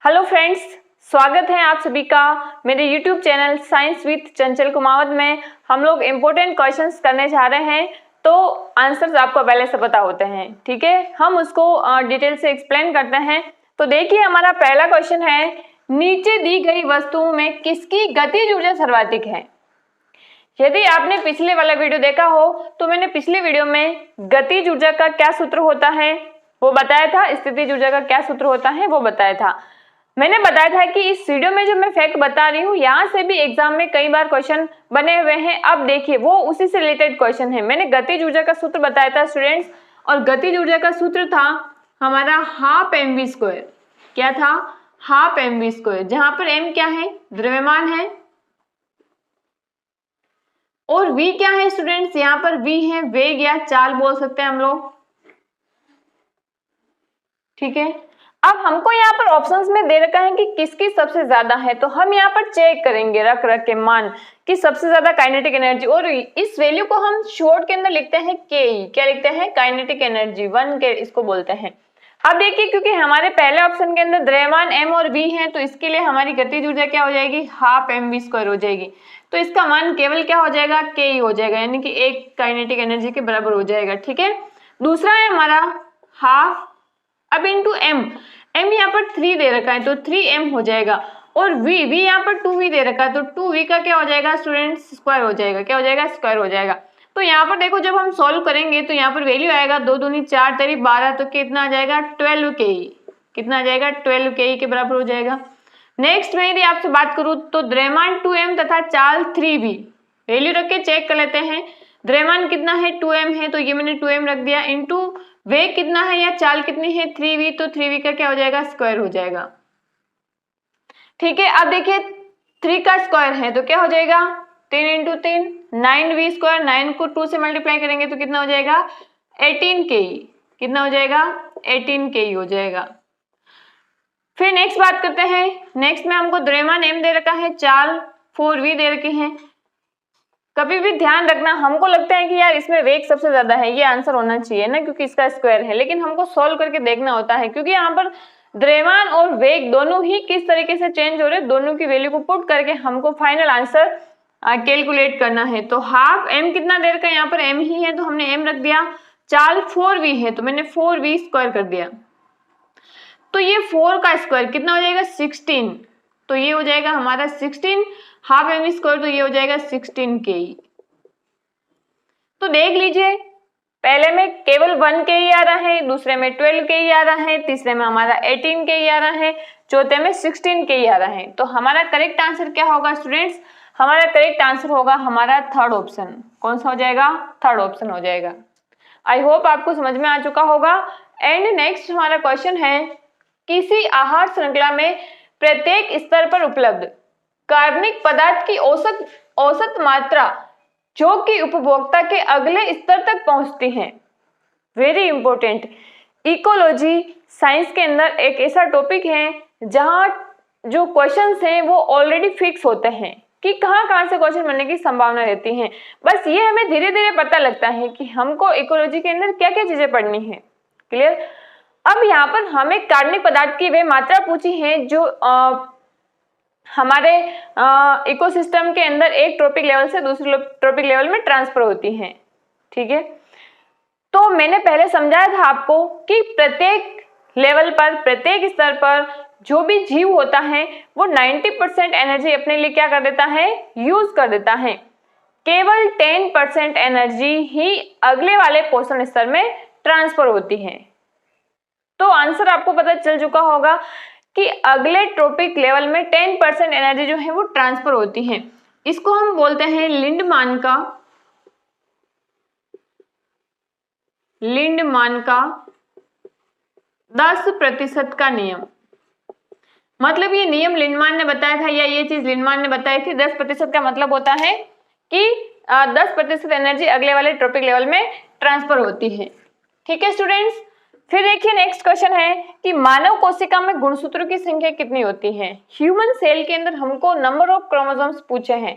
Hello friends, स्वागत है आप सभी का मेरे यूट्यूब चैनल साइंस विद चंचल कुमावत में। हम लोग इम्पोर्टेंट क्वेश्चंस करने जा रहे हैं, तो आंसर्स आपको पहले से पता होते हैं, ठीक है। हम उसको डिटेल से एक्सप्लेन करते हैं। तो देखिए, हमारा पहला क्वेश्चन है, नीचे दी गई वस्तुओं में किसकी गतिज ऊर्जा सर्वाधिक है। यदि आपने पिछले वाला वीडियो देखा हो तो मैंने पिछले वीडियो में गतिज ऊर्जा का क्या सूत्र होता है वो बताया था, स्थितिज ऊर्जा का क्या सूत्र होता है वो बताया था। मैंने बताया था कि इस वीडियो में जो मैं फैक्ट बता रही हूँ, यहाँ से भी एग्जाम में कई बार क्वेश्चन बने हुए हैं। अब देखिए, वो उसी से रिलेटेड क्वेश्चन है। मैंने गतिज ऊर्जा का सूत्र बताया था स्टूडेंट्स, और गतिज ऊर्जा का सूत्र था हमारा हाफ mv²। क्या था? हाफ mv², जहां पर m क्या है? द्रव्यमान है, और v क्या है स्टूडेंट्स? यहाँ पर v है वेग या चाल बोल सकते हैं हम लोग, ठीक है। अब हमको यहाँ पर ऑप्शंस में दे रखा है कि किसकी सबसे ज्यादा है, तो हम यहाँ पर चेक करेंगे रख के मान कि सबसे ज्यादा काइनेटिक एनर्जी, और इस वैल्यू को हम शॉर्ट के अंदर लिखते हैं के। क्या लिखते हैं? काइनेटिक एनर्जी 1 के इसको बोलते हैं। अब देखिए, क्योंकि हमारे पहले ऑप्शन के अंदर द्रव्यमान m और v है, तो इसके लिए हमारी गतिज ऊर्जा क्या हो जाएगी? हाफ mv² हो जाएगी। तो इसका मान केवल क्या हो जाएगा? के ही हो जाएगा, यानी कि एक काइनेटिक एनर्जी के बराबर हो जाएगा, ठीक है। दूसरा है हमारा हाफ, अब इंटू m यहाँ पर 3 दे रखा है तो 3m हो जाएगा, और v यहाँ पर 2v दे रखा है तो 2v का क्या हो जाएगा स्टूडेंट्स? स्क्वायर हो जाएगा। क्या हो जाएगा? स्क्वायर हो जाएगा। तो यहाँ पर देखो, जब हम सॉल्व करेंगे तो यहाँ पर वैल्यू आएगा 2 दूनी 4 तेरी 12, तो कितना आ जाएगा? 12 के। कितना आ जाएगा? 12 के के बराबर हो जाएगा। नेक्स्ट में यदि आपसे बात करूं तो द्रव्यमान 2m तथा चाल 3v, वैल्यू रख के चेक कर लेते हैं। द्रव्यमान कितना है? 2m है, तो ये मैंने 2m रख दिया, इंटू वेग कितना है या चाल कितनी है? 3v, तो 3v का क्या हो जाएगा? स्क्वायर हो जाएगा, ठीक है। अब देखिए, 3 का स्क्वायर है तो क्या हो जाएगा? 3 इंटू 3 9v², 9 को 2 से मल्टीप्लाई करेंगे तो कितना हो जाएगा? 18 के। कितना हो जाएगा? 18 के हो जाएगा। फिर नेक्स्ट बात करते हैं। नेक्स्ट में हमको द्रव्यमान m दे रखा है, चाल 4v दे रखी है। कभी भी ध्यान रखना, हमको लगता है कि यार इसमें वेग सबसे ज्यादा है, ये आंसर होना चाहिए ना, क्योंकि इसका स्क्वायर है, लेकिन हमको सॉल्व करके देखना होता है, क्योंकि यहाँ पर द्रव्यमान और वेग दोनों ही किस तरीके से चेंज हो रहे हैं, दोनों की वैल्यू को पुट करके हमको फाइनल आंसर कैलकुलेट करना है। तो हाफ m कितना दे रखा है? यहाँ पर m ही है तो हमने m रख दिया। चाल 4v है तो मैंने 4v² कर दिया, तो ये 4 का स्क्वायर कितना हो जाएगा? 16, तो ये हो जाएगा हमारा 16 हाफ mv², तो ये हो जाएगा 16 के। तो देख लीजिए, पहले में केवल 1 के ही आ रहा है, दूसरे में 12 के ही आ रहा है, तीसरे में हमारा 18 के ही आ रहा है, चौथे में 16 के ही आ रहा है। तो हमारा करेक्ट आंसर क्या होगा स्टूडेंट्स? हमारा करेक्ट आंसर होगा हमारा थर्ड ऑप्शन। कौन सा हो जाएगा? थर्ड ऑप्शन हो जाएगा। आई होप आपको समझ में आ चुका होगा। एंड नेक्स्ट हमारा क्वेश्चन है, किसी आहार श्रृंखला में प्रत्येक स्तर पर उपलब्ध कार्बनिक पदार्थ की औसत मात्रा जो कि उपभोक्ता के अगले स्तर तक पहुंचती है। वेरी इंपॉर्टेंट, इकोलॉजी साइंस के अंदर एक ऐसा टॉपिक है जहां जो क्वेश्चंस हैं वो ऑलरेडी फिक्स होते हैं कि कहां से क्वेश्चन बनने की संभावना रहती है। बस ये हमें धीरे धीरे पता लगता है कि हमको इकोलॉजी के अंदर क्या क्या चीजें पढ़नी है। क्लियर? अब यहाँ पर हमें कार्बनिक पदार्थ की वे मात्रा पूछी है जो हमारे इकोसिस्टम के अंदर एक ट्रॉपिक लेवल से दूसरे ट्रॉपिक लेवल में ट्रांसफर होती हैं, ठीक है। तो मैंने पहले समझाया था आपको कि प्रत्येक लेवल पर, प्रत्येक स्तर पर जो भी जीव होता है वो 90% एनर्जी अपने लिए क्या कर देता है? यूज कर देता है। केवल 10% एनर्जी ही अगले वाले पोषण स्तर में ट्रांसफर होती है। तो आंसर आपको पता चल चुका होगा कि अगले ट्रॉपिक लेवल में 10% एनर्जी जो है वो ट्रांसफर होती है। इसको हम बोलते हैं लिंडमान का 10% का नियम। मतलब ये नियम लिंडमान ने बताया था, या ये चीज लिंडमान ने बताई थी। 10% का मतलब होता है कि 10% एनर्जी अगले वाले ट्रॉपिक लेवल में ट्रांसफर होती है, ठीक है स्टूडेंट्स। फिर देखिए, नेक्स्ट क्वेश्चन है कि मानव कोशिका में गुणसूत्रों की संख्या कितनी होती है। ह्यूमन सेल के अंदर हमको नंबर ऑफ क्रोमोसोम्स पूछे हैं।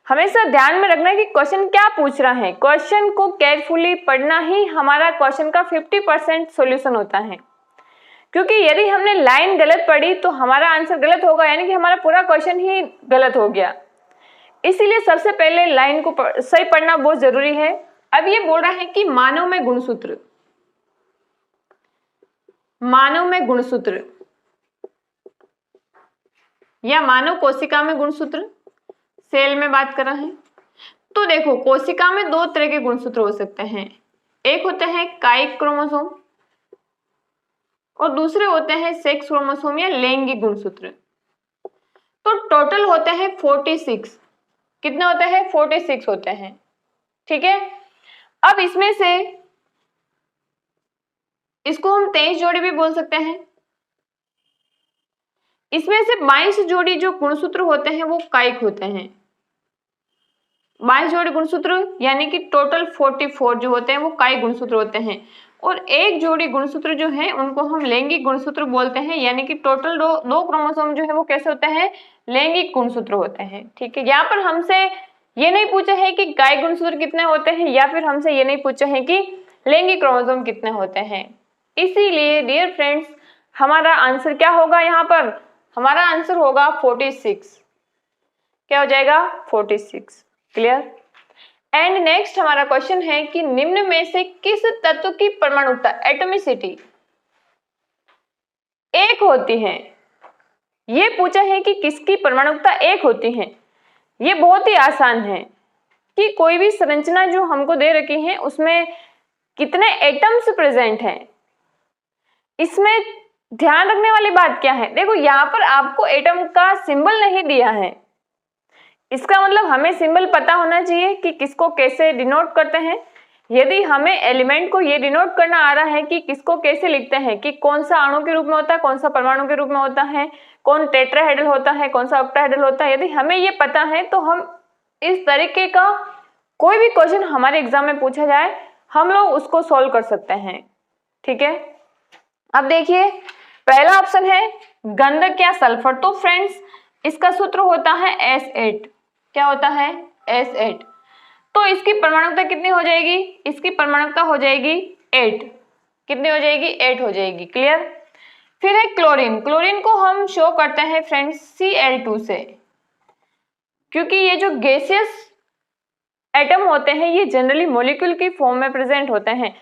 हमेशा ध्यान में रखना है कि क्वेश्चन क्या पूछ रहा है। क्वेश्चन को केयरफुली पढ़ना ही हमारा क्वेश्चन का 50% सॉल्यूशन होता है। क्योंकि यदि हमने लाइन गलत पढ़ी तो हमारा आंसर गलत होगा, यानी कि हमारा पूरा क्वेश्चन ही गलत हो गया। इसीलिए सबसे पहले लाइन को सही पढ़ना बहुत जरूरी है। अब ये बोल रहा है कि मानव में गुणसूत्र, मानव में गुणसूत्र या मानव कोशिका में गुणसूत्र, सेल में बात कर रहे हैं। तो देखो, कोशिका में दो तरह के गुणसूत्र हो सकते हैं, एक होते हैं कायिक क्रोमोसोम और दूसरे होते हैं सेक्स क्रोमोसोम या लैंगिक गुणसूत्र। तो टोटल होते हैं 46। कितने होते हैं? 46 होते हैं, ठीक है। अब इसमें से इसको हम 23 जोड़ी भी बोल सकते हैं। इसमें से 22 जोड़ी जो गुणसूत्र होते हैं वो कायिक होते हैं। 22 जोड़ी गुणसूत्र यानी कि टोटल 44 जो होते हैं वो कायिक गुणसूत्र होते हैं, और एक जोड़ी गुणसूत्र जो है उनको हम लैंगिक गुणसूत्र बोलते हैं, यानी कि टोटल दो क्रोमोसोम जो है वो कैसे होते हैं? लैंगिक गुणसूत्र होते हैं, ठीक है। यहाँ पर हमसे ये नहीं पूछा है कि कायिक गुणसूत्र कितने होते हैं, या फिर हमसे ये नहीं पूछा है कि लैंगिक क्रोमोसोम कितने होते हैं। इसीलिए डियर फ्रेंड्स, हमारा आंसर क्या होगा? यहाँ पर हमारा आंसर होगा 46। क्या हो जाएगा? 46। क्लियर। एंड नेक्स्ट हमारा क्वेश्चन है कि निम्न में से किस तत्व की परमाणुकता, एटॉमिसिटी, एक होती है? ये पूछा है कि किसकी परमाणुकता एक होती है। ये बहुत ही आसान है कि कोई भी संरचना जो हमको दे रखी है उसमें कितने एटम्स प्रेजेंट हैं। इसमें ध्यान रखने वाली बात क्या है? देखो, यहाँ पर आपको एटम का सिंबल नहीं दिया है, इसका मतलब हमें सिंबल पता होना चाहिए कि किसको कैसे डिनोट करते हैं। यदि हमें एलिमेंट को ये डिनोट करना आ रहा है कि किसको कैसे लिखते हैं, कि कौन सा अणु के रूप में होता है, कौन सा परमाणु के रूप में होता है, कौन टेट्राहेड्रल होता है, कौन सा ऑक्टाहेड्रल होता है, यदि हमें ये पता है तो हम इस तरीके का कोई भी क्वेश्चन हमारे एग्जाम में पूछा जाए हम लोग उसको सॉल्व कर सकते हैं, ठीक है। अब देखिए, पहला ऑप्शन है गंधक या सल्फर। तो फ्रेंड्स, इसका सूत्र होता है S8। क्या होता है? S8। तो इसकी परमाणुकता कितनी हो जाएगी? इसकी परमाणुकता हो जाएगी 8। कितनी हो जाएगी? 8 हो जाएगी। क्लियर। फिर है क्लोरीन। क्लोरीन को हम शो करते हैं फ्रेंड्स Cl2 से, क्योंकि ये जो गैसियस एटम होते हैं ये जनरली मॉलिक्यूल की फॉर्म में प्रेजेंट होते हैं।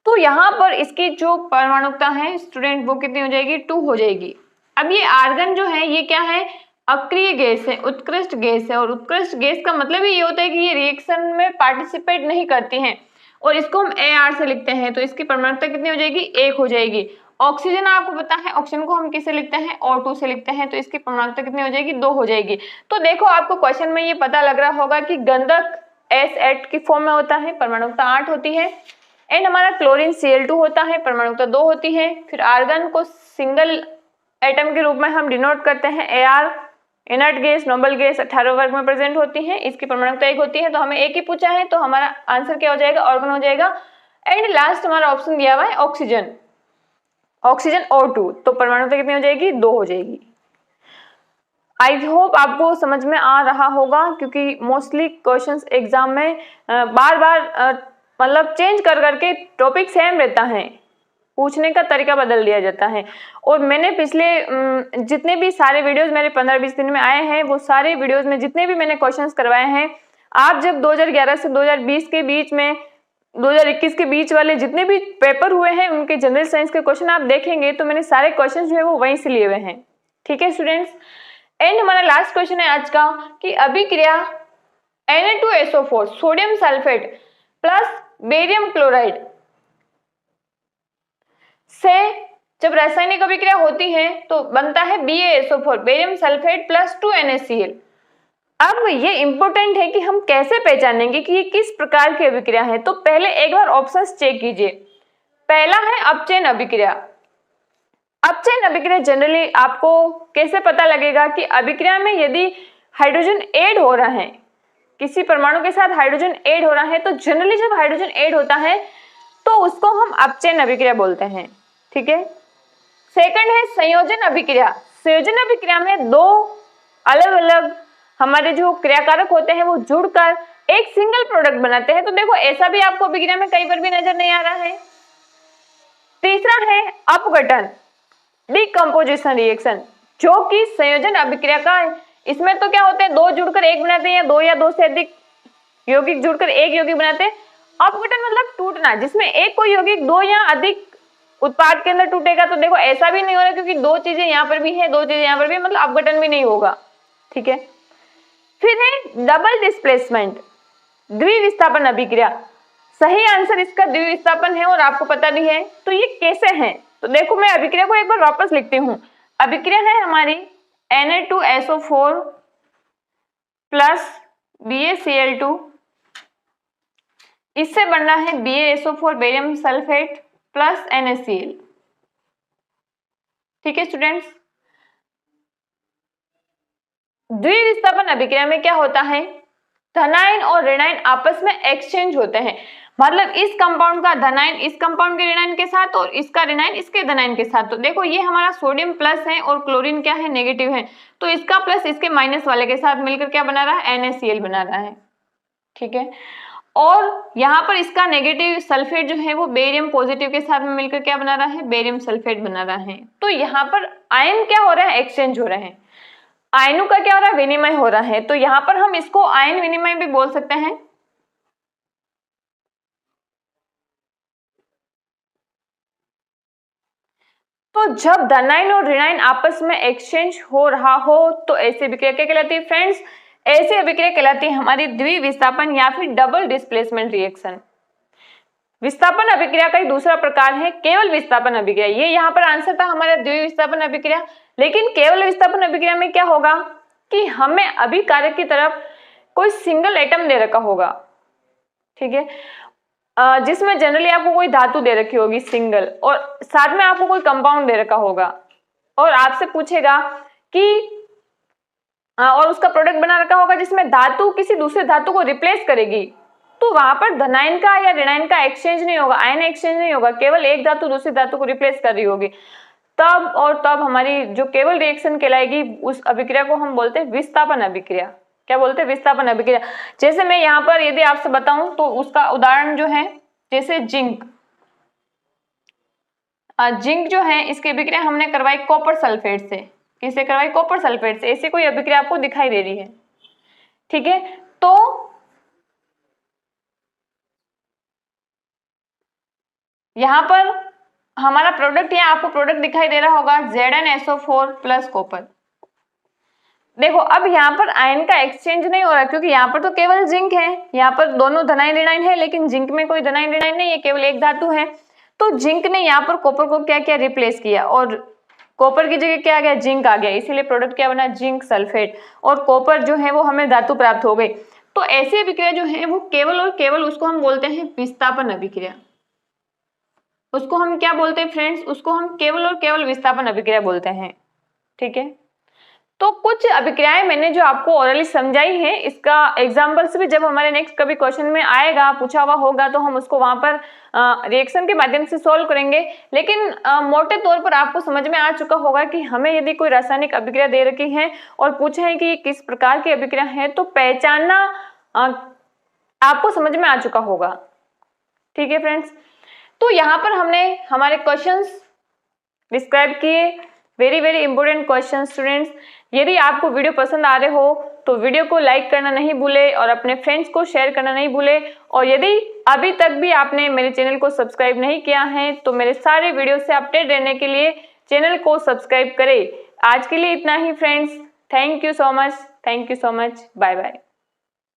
तो यहाँ पर इसकी जो परमाणुकता है स्टूडेंट वो कितनी हो जाएगी? 2 हो जाएगी। अब ये आर्गन जो है ये क्या है? अक्रिय गैस है, उत्कृष्ट गैस है, और उत्कृष्ट गैस का मतलब ये होता है कि ये रिएक्शन में पार्टिसिपेट नहीं करती हैं, और इसको हम AR से लिखते हैं। तो इसकी परमाणुकता कितनी हो जाएगी? 1 हो जाएगी। ऑक्सीजन आपको पता है, ऑक्सीजन को हम किससे लिखते हैं? O2 से लिखते हैं। तो इसकी परमाणुकता कितनी हो जाएगी? 2 हो जाएगी। तो देखो, आपको क्वेश्चन में ये पता लग रहा होगा कि गंधक S8 की फॉर्म में होता है, परमाणुकता 8 होती है। एंड हमारा क्लोरीन Cl2 होता है, परमाणुकता 2 होती है। फिर आर्गन को सिंगल एटम के रूप में हम डिनोट करते हैं AR, inert gas, noble gas 18 वर्ग में प्रेजेंट होती है, इसकी परमाणुकता 1 होती है। तो हमें एक ही पूछा है, तो हमारा आंसर क्या हो जाएगा? ऑर्गन हो जाएगा। एंड लास्ट हमारा ऑप्शन दिया हुआ है ऑक्सीजन, ऑक्सीजन O2। तो परमाणुकता कितनी हो जाएगी? 2 हो जाएगी। आई होप आपको समझ में आ रहा होगा, क्योंकि मोस्टली क्वेश्चंस एग्जाम में बार बार मतलब चेंज कर करके टॉपिक सेम रहता है, पूछने का तरीका बदल दिया जाता है। और मैंने पिछले जितने भी सारे वीडियोस मेरे 15-20 दिन में आए हैं, वो सारे वीडियोस में जितने भी मैंने क्वेश्चंस करवाए हैं, आप जब 2011 से 2020 के बीच में 2021 के बीच वाले जितने भी पेपर हुए हैं उनके जनरल साइंस के क्वेश्चन आप देखेंगे तो मैंने सारे क्वेश्चन जो है वो वहीं से लिए हुए हैं, ठीक है स्टूडेंट्स। एंड हमारा लास्ट क्वेश्चन है आज का कि अभिक्रिया Na2SO4 sodium sulphate plus barium chloride से जब रासायनिक अभिक्रिया होती है तो बनता है BaSO4 barium sulphate plus 2NaCl। अब ये इंपॉर्टेंट है कि हम कैसे पहचानेंगे कि ये किस प्रकार की अभिक्रिया है। तो पहले एक बार ऑप्शंस चेक कीजिए। पहला है अपचयन अभिक्रिया। अपचयन अभिक्रिया जनरली आपको कैसे पता लगेगा कि अभिक्रिया में यदि हाइड्रोजन ऐड हो रहा है, किसी परमाणु के साथ हाइड्रोजन ऐड हो रहा है, तो जनरली जब हाइड्रोजन ऐड होता है तो उसको हम अपचयन अभिक्रिया बोलते हैं, ठीक है। सेकंड है संयोजन अभिक्रिया। संयोजन अभिक्रिया में दो अलग अलग हमारे जो क्रियाकारक होते हैं वो जुड़कर एक सिंगल प्रोडक्ट बनाते हैं। तो देखो ऐसा भी आपको अभिक्रिया में कई बार भी नजर नहीं आ रहा है। तीसरा है अपघटन। डिकम्पोजिशन रिएक्शन, जो कि संयोजन अभिक्रिया का है। इसमें तो क्या होते हैं, दो जुड़कर एक बनाते हैं या दो से अधिक यौगिक जुड़कर एक यौगिक बनाते हैं। अपघटन मतलब टूटना, जिसमें एक कोई यौगिक दो या अधिक उत्पाद के अंदर टूटेगा। तो देखो ऐसा भी नहीं हो रहा क्योंकि दो चीजें यहाँ पर भी है, दो चीजें यहाँ पर भी, मतलब अपघटन भी नहीं होगा। ठीक है, फिर है डबल डिस्प्लेसमेंट, द्विविस्थापन अभिक्रिया। सही आंसर इसका द्विविस्थापन है और आपको पता भी है। तो ये कैसे है, तो देखो मैं अभिक्रिया को एक बार वापस लिखती हूँ। अभिक्रिया है हमारी Na2SO4 प्लस BaCl2, इससे बनना है BaSO4 barium sulphate plus NaCl। ठीक है स्टूडेंट्स, द्विविस्थापन अभिक्रिया में क्या होता है, धनायन और ऋणायन आपस में एक्सचेंज होते हैं। मतलब इस कंपाउंड का धनायन इस कंपाउंड के ऋणायन के साथ और इसका ऋणायन इसके धनायन के साथ। तो देखो ये हमारा सोडियम प्लस है और क्लोरीन क्या है, नेगेटिव है। तो इसका प्लस इसके माइनस वाले के साथ मिलकर क्या बना रहा है, NaCl बना रहा है। ठीक है, और यहाँ पर इसका नेगेटिव सल्फेट जो है वो बेरियम पॉजिटिव के साथ में मिलकर क्या बना रहा है, बेरियम सल्फेट बना रहा है। तो यहाँ पर आयन क्या हो रहा है, एक्सचेंज हो रहे हैं। आयनों का क्या हो रहा है, विनिमय हो रहा है। तो यहाँ पर हम इसको आयन विनिमय भी बोल सकते हैं। तो जब धनायन और ऋणायन आपस में एक्सचेंज हो रहा हो तो ऐसी अभिक्रिया क्या कहलाती है फ्रेंड्स, ऐसी अभिक्रिया कहलाती है हमारी द्विविस्थापन या फिर डबल डिस्प्लेसमेंट रिएक्शन। विस्थापन अभिक्रिया का एक दूसरा प्रकार है केवल विस्थापन अभिक्रिया। ये यहाँ पर आंसर था हमारा द्विविस्थापन अभिक्रिया। लेकिन केवल विस्थापन अभिक्रिया में क्या होगा कि हमें अभिकारक की तरफ कोई सिंगल एटम दे रखा होगा। ठीक है, जिसमें जनरली आपको कोई धातु दे रखी होगी सिंगल, और साथ में आपको कोई कंपाउंड दे रखा होगा और आपसे पूछेगा कि और उसका प्रोडक्ट बना रखा होगा जिसमें धातु किसी दूसरे धातु को रिप्लेस करेगी। तो वहां पर धनायन का या ऋणायन का एक्सचेंज नहीं होगा, आयन एक्सचेंज नहीं होगा, केवल एक धातु दूसरी धातु को रिप्लेस कर रही होगी। तब और तब हमारी जो केवल रिएक्शन कहलाएगी, उस अभिक्रिया को हम बोलते हैं विस्थापन अभिक्रिया। क्या बोलते हैं, विस्थापन अभिक्रिया। जैसे मैं यहाँ पर यदि आपसे बताऊं तो उसका उदाहरण जो है, जैसे जिंक जो है इसकी अभिक्रिया हमने करवाई कॉपर सल्फेट से। किससे करवाई, कॉपर सल्फेट से। ऐसी कोई अभिक्रिया आपको दिखाई दे रही है। ठीक है, तो यहाँ पर हमारा प्रोडक्ट, यहाँ आपको प्रोडक्ट दिखाई दे रहा होगा ZnSO4 प्लस कॉपर। देखो अब यहाँ पर आयन का एक्सचेंज नहीं हो रहा क्योंकि यहाँ पर तो केवल जिंक है, यहाँ पर दोनों धनायन ऋणायन है, लेकिन जिंक में कोई धनायन ऋणायन नहीं है, केवल एक धातु है। तो जिंक ने यहाँ पर कॉपर को क्या किया, रिप्लेस किया, और कॉपर की जगह क्या आ गया, जिंक आ गया। इसीलिए प्रोडक्ट क्या बना, जिंक सल्फेट, और कॉपर जो है वो हमें धातु प्राप्त हो गई। तो ऐसी अभिक्रिया जो है वो केवल और केवल उसको हम बोलते हैं विस्थापन अभिक्रिया। उसको हम क्या बोलते हैं फ्रेंड्स, उसको हम केवल और केवल विस्थापन अभिक्रिया बोलते हैं। ठीक है, तो कुछ अभिक्रियाएं मैंने जो आपको ओरली समझाई है, इसका एग्जाम्पल्स भी जब हमारे नेक्स्ट कभी क्वेश्चन में आएगा, पूछा हुआ होगा, तो हम उसको वहां पर रिएक्शन के माध्यम से सॉल्व करेंगे। लेकिन मोटे तौर पर आपको समझ में आ चुका होगा कि हमें यदि कोई रासायनिक अभिक्रिया दे रखी है और पूछे है कि किस प्रकार की अभिक्रिया है, तो पहचानना आपको समझ में आ चुका होगा। ठीक है फ्रेंड्स, तो यहाँ पर हमने हमारे क्वेश्चंस डिस्क्राइब किए, वेरी इंपोर्टेंट क्वेश्चन स्टूडेंट्स। यदि आपको वीडियो पसंद आ रहे हो तो वीडियो को लाइक करना नहीं भूले और अपने फ्रेंड्स को शेयर करना नहीं भूले। और यदि अभी तक भी आपने मेरे चैनल को सब्सक्राइब नहीं किया है तो मेरे सारे वीडियो से अपडेट रहने के लिए चैनल को सब्सक्राइब करें। आज के लिए इतना ही friends, thank you so much, bye bye.